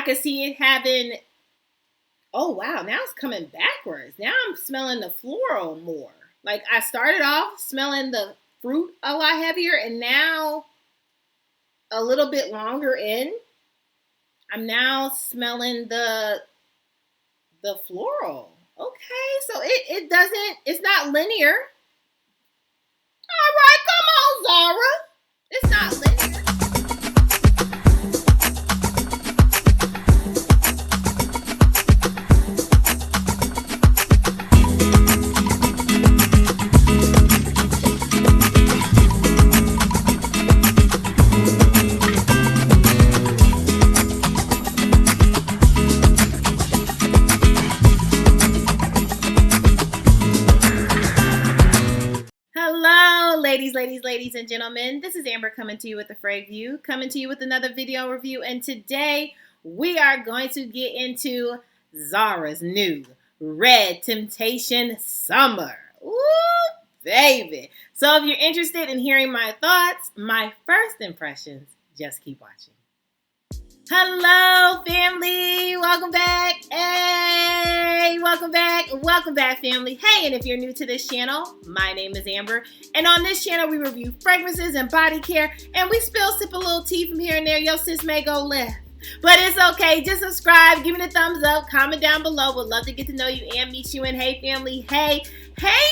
could see it having, oh wow, now it's coming backwards. Now I'm smelling the floral more. Like I started off smelling the fruit a lot heavier, and now a little bit longer in, I'm now smelling the floral. Okay, so it's not linear. All right, come on, Zara. It's not linear. Ladies and gentlemen, this is Amber coming to you with the Frag View, coming to you with another video review, and today we are going to get into ZARA's new Red Temptation Summer. Ooh, baby. So if you're interested in hearing my thoughts, my first impressions, just keep watching. Hello, family. Welcome back. Hey, welcome back, family. Hey, and if you're new to this channel, my name is Amber, and on this channel, we review fragrances and body care, and we sip a little tea from here and there. Yo, sis may go left, but it's okay. Just subscribe, give me the thumbs up, comment down below. Would love to get to know you and meet you. And hey, family. Hey,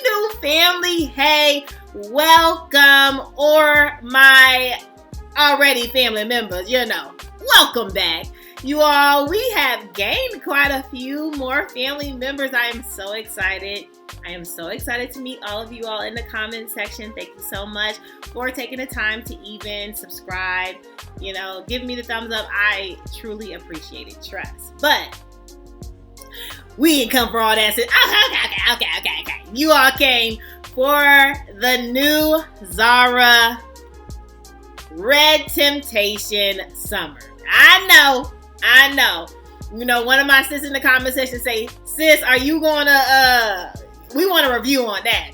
new family. Hey, welcome, or my already family members, welcome back. You all, we have gained quite a few more family members. I am so excited. I am so excited to meet all of you all in the comment section. Thank you so much for taking the time to even subscribe, give me the thumbs up. I truly appreciate it, trust. But we didn't come for all that. Okay. You all came for the new ZARA Red Temptation Summer. I know. One of my sisters in the comment section say, sis, are you gonna, we want a review on that.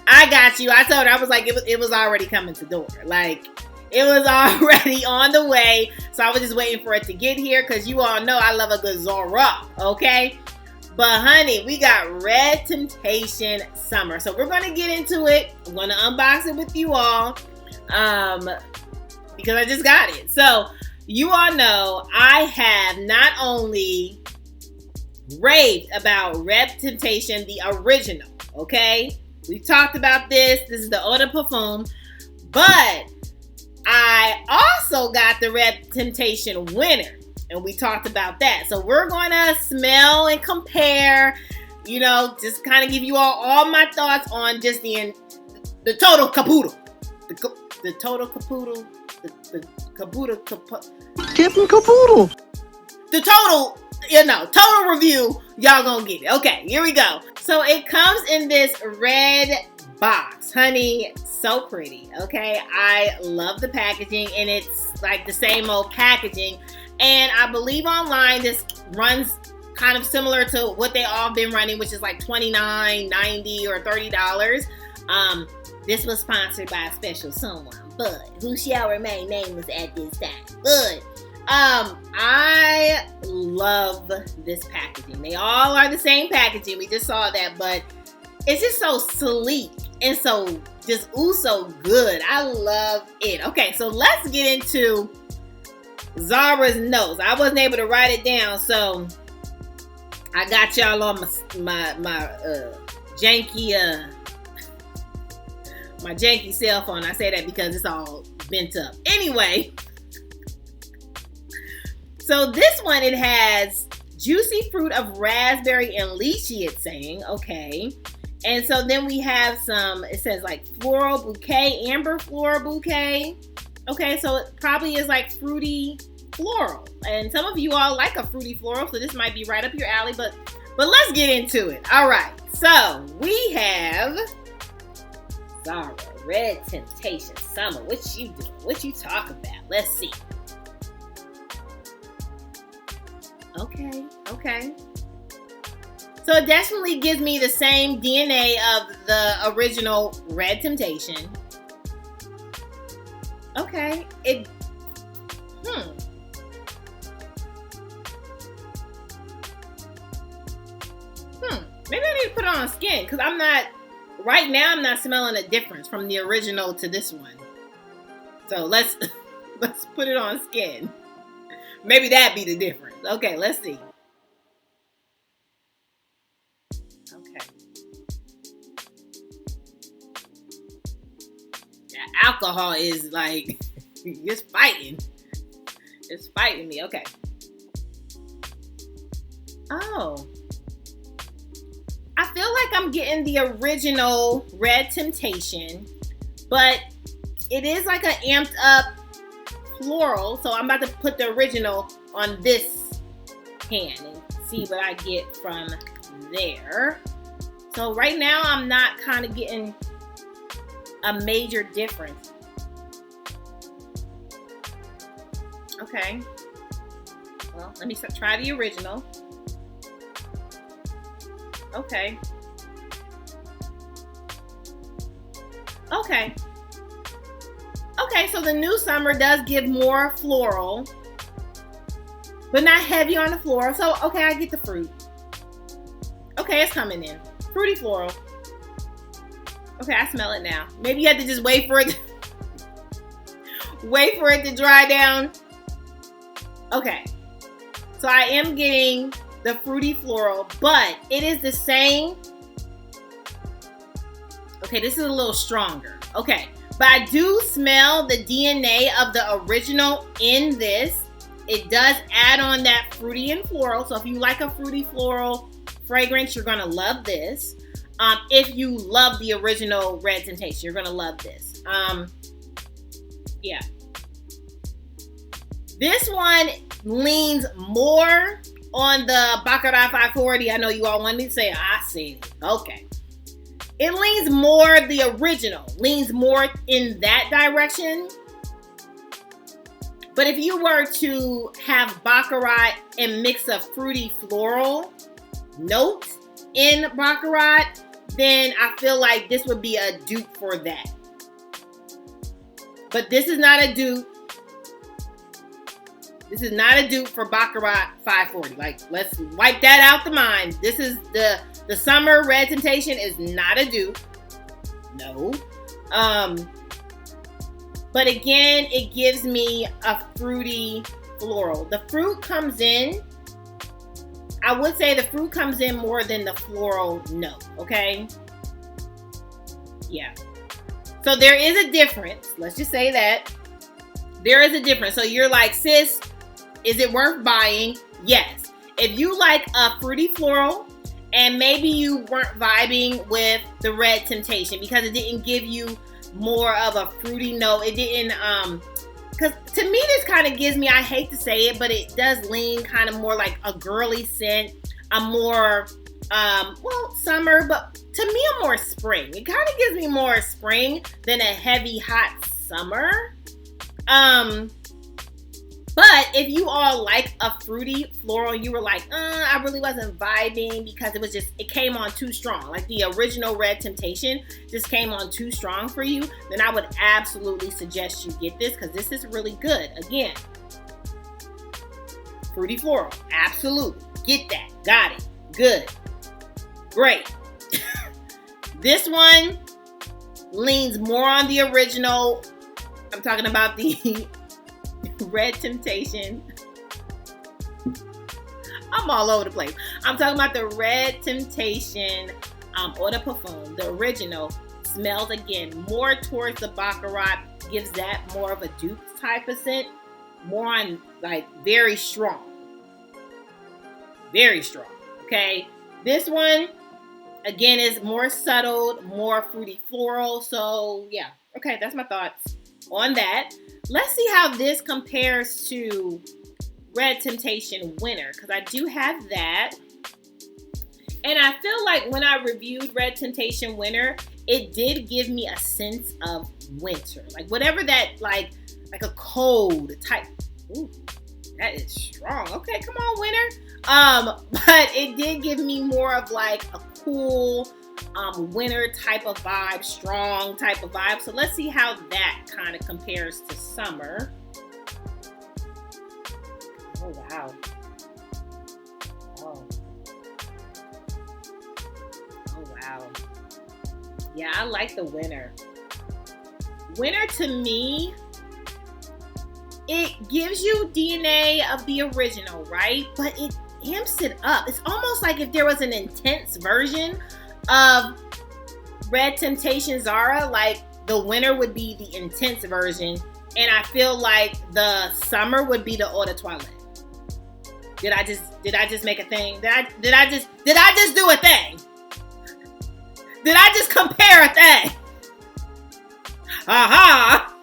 I got you. I told her, I was like, it was already coming to door. Like, it was already on the way. So I was just waiting for it to get here, because you all know I love a good ZARA, okay? But honey, we got Red Temptation Summer. So we're gonna get into it. I'm gonna unbox it with you all. Because I just got it. So you all know I have not only raved about Red Temptation, the original, okay? We've talked about this. This is the eau de parfum. But I also got the Red Temptation winner. And we talked about that. So we're going to smell and compare, just kind of give you all my thoughts on just the total caboodle. The total caboodle. The caboodle. Caboodle. The total review. Y'all gonna get it. Okay, here we go. So it comes in this red box. Honey, so pretty. Okay, I love the packaging, and it's like the same old packaging. And I believe online this runs kind of similar to what they all been running, which is like $29, $90, or $30. This was sponsored by a special someone, but who shall remain nameless at this time. But I love this packaging. They all are the same packaging. We just saw that, but it's just so sleek and so good. I love it. Okay, so let's get into ZARA's notes. I wasn't able to write it down, so I got y'all on my janky my janky cell phone. I say that because it's all bent up. Anyway, so this one, it has juicy fruit of raspberry and lychee, it's saying. Okay. And so then we have it says like floral bouquet, amber floral bouquet. Okay, so it probably is like fruity floral. And some of you all like a fruity floral, so this might be right up your alley, but let's get into it. All right, so we have ZARA Red Temptation Summer. What you doing? What you talking about? Let's see. Okay. So it definitely gives me the same DNA of the original Red Temptation. Okay. Maybe I need to put it on skin because right now I'm not smelling a difference from the original to this one. So let's put it on skin. Maybe that'd be the difference. Okay, let's see. Okay. That alcohol is like, it's fighting. It's fighting me. Okay. Oh. I feel like I'm getting the original Red Temptation, but it is like an amped up floral. So I'm about to put the original on this hand and see what I get from there. So right now I'm not kind of getting a major difference. Okay. Well, let me try the original. Okay. Okay. Okay, so the new summer does give more floral, but not heavy on the floral. So, okay, I get the fruit. Okay, it's coming in. Fruity floral. Okay, I smell it now. Maybe you have to just wait for it to dry down. Okay. So I am getting the fruity floral, but it is the same. Okay, this is a little stronger. Okay, but I do smell the DNA of the original in this. It does add on that fruity and floral. So if you like a fruity floral fragrance, you're gonna love this. If you love the original Red Temptation, you're gonna love this. Yeah. This one leans more on the Baccarat 540. I know you all wanted me to say, I see it. Okay. It leans more, the original, leans more in that direction. But if you were to have Baccarat and mix a fruity floral note in Baccarat, then I feel like this would be a dupe for that. But this is not a dupe. This is not a dupe for Baccarat 540. Like, let's wipe that out the mind. This is the Summer Red Temptation is not a dupe. No. But again, it gives me a fruity floral. The fruit comes in. I would say the fruit comes in more than the floral note, okay? Yeah. So there is a difference. Let's just say that. There is a difference. So you're like, sis, is it worth buying? Yes. If you like a fruity floral and maybe you weren't vibing with the Red Temptation because it didn't give you more of a fruity note. It didn't, because to me this kind of gives me, I hate to say it, but it does lean kind of more like a girly scent. A more, well, summer, but to me a more spring. It kind of gives me more spring than a heavy, hot summer. But if you all like a fruity floral, you were like, I really wasn't vibing because it came on too strong. Like the original Red Temptation just came on too strong for you, then I would absolutely suggest you get this because this is really good. Again, fruity floral, absolutely. Get that, got it, good, great. This one leans more on the original. I'm talking about the Red Temptation. I'm all over the place. I'm talking about the Red Temptation Eau de Parfum. The original smells, again, more towards the Baccarat. Gives that more of a dupe type of scent. More on, like, very strong. Very strong, okay? This one, again, is more subtle, more fruity floral. So, yeah. Okay, that's my thoughts on that. Let's see how this compares to Red Temptation Winter, because I do have that. And I feel like when I reviewed Red Temptation Winter, it did give me a sense of winter. Like whatever that, like a cold type. Ooh, that is strong. Okay, come on, winter. But it did give me more of like a cool, winter type of vibe, strong type of vibe. So let's see how that kind of compares to summer. Oh, wow. Oh. Oh, wow. Yeah, I like the winter. Winter to me, it gives you DNA of the original, right? But it amps it up. It's almost like if there was an intense version of Red Temptation ZARA, like the winter would be the intense version, and I feel like the summer would be the eau de toilette. Did I just make a thing? Did I just do a thing? Did I just compare a thing? Aha!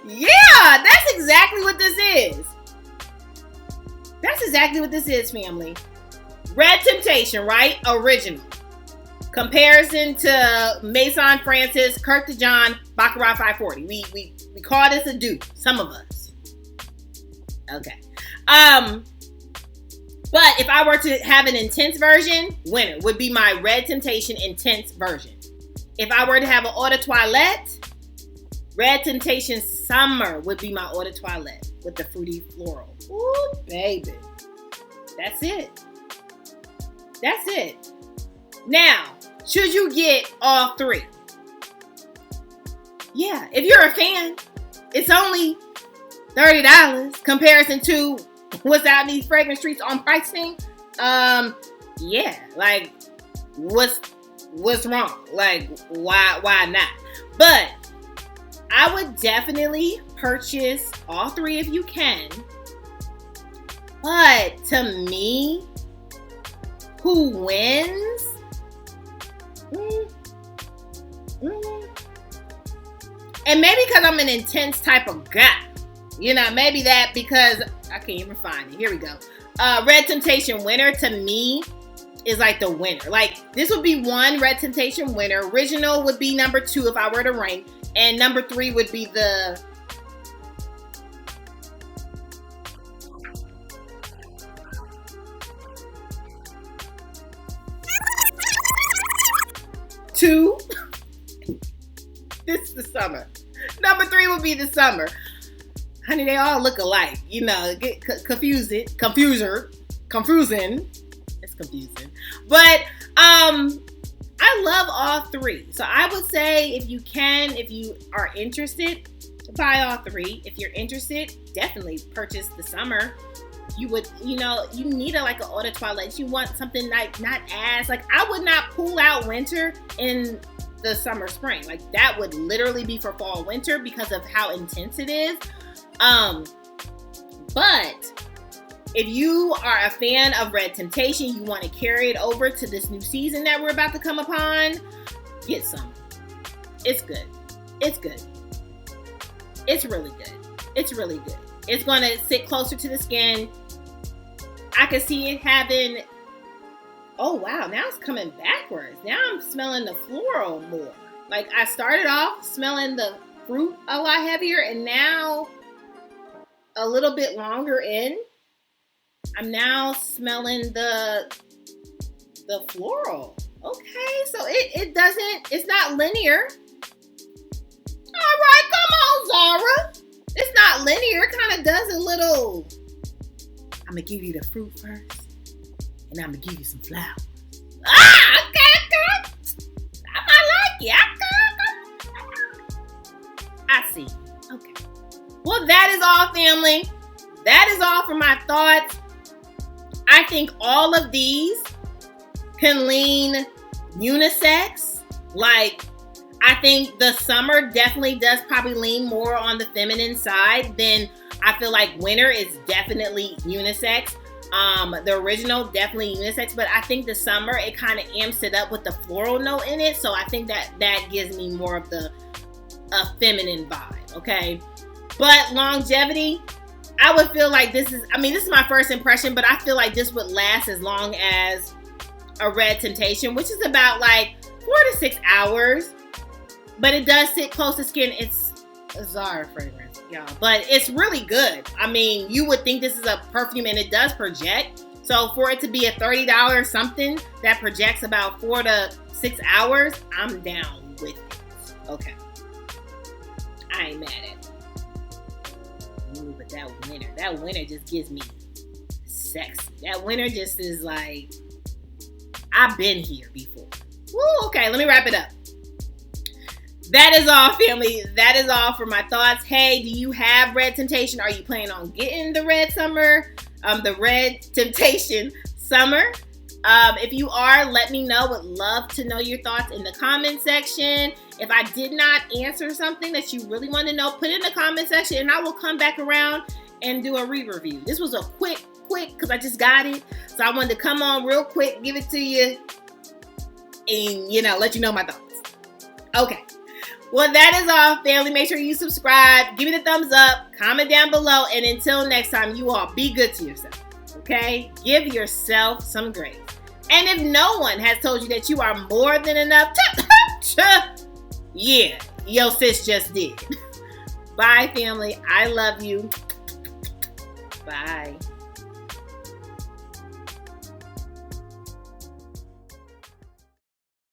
Yeah, that's exactly what this is. That's exactly what this is, family. Red Temptation, right? Original. Comparison to Maison Francis, Kirk de John, Baccarat 540. We call this a dupe. Some of us. Okay. But if I were to have an intense version, winter would be my Red Temptation intense version. If I were to have an eau de toilette, Red Temptation summer would be my eau de toilette with the fruity floral. Ooh, baby. That's it. That's it. Now, should you get all three? Yeah, if you're a fan, it's only $30 comparison to what's out in these fragrance streets on pricing. Yeah, like what's wrong? Like why not? But I would definitely purchase all three if you can. But to me, who wins? And maybe because I'm an intense type of guy. You know, maybe that because I can't even find it. Here we go. Red Temptation winner to me is like the winner. Like this would be one Red Temptation winner. Original would be number 2 if I were to rank. And number 3 would be the two. This is the summer. Number 3 would be the summer. Honey, they all look alike. You know, get confusing. It's confusing. But I love all 3. So I would say if you are interested, buy all 3. If you're interested, definitely purchase the summer. You would, you need like an eau de toilette. You want something like not as, like I would not pull out winter in the summer, spring. Like that would literally be for fall, winter because of how intense it is. But if you are a fan of Red Temptation, you want to carry it over to this new season that we're about to come upon, get some. It's good. It's good. It's really good. It's really good. It's going to sit closer to the skin. I can see it having, oh wow, now it's coming backwards. Now I'm smelling the floral more. Like I started off smelling the fruit a lot heavier, and now a little bit longer in, I'm now smelling the floral. Okay, so it's not linear. All right, come on, Zara. It's not linear. It kind of does a little. I'm going to give you the fruit first, and I'm going to give you some flowers. Okay. I might like it. I see. Okay. Well, that is all, family. That is all for my thoughts. I think all of these can lean unisex. Like, I think the summer definitely does probably lean more on the feminine side. Then I feel like winter is definitely unisex. The original definitely unisex, but I think the summer it kind of amps it up with the floral note in it. So I think that gives me more of the feminine vibe. Okay, but longevity, I would feel like this is my first impression, but I feel like this would last as long as a Red Temptation, which is about like 4 to 6 hours. But it does sit close to skin. It's a ZARA fragrance, y'all. But it's really good. I mean, you would think this is a perfume, and it does project. So for it to be a $30 something that projects about 4 to 6 hours, I'm down with it. Okay. I ain't mad at it. Ooh, but that winter just gives me sexy. That winter just is like, I've been here before. Woo, okay, let me wrap it up. That is all, family. That is all for my thoughts. Hey, do you have red temptation? Are you planning on getting the red temptation summer? If you are, let me know. Would love to know your thoughts in the comment section. If I did not answer something that you really want to know, put it in the comment section and I will come back around and do a re-review. This was a quick, because I just got it. So I wanted to come on real quick, give it to you, and, let you know my thoughts. Okay. Well, that is all, family. Make sure you subscribe, give me the thumbs up, comment down below, and until next time, you all be good to yourself, okay? Give yourself some grace. And if no one has told you that you are more than enough, yeah, yo sis just did. Bye, family. I love you. Bye.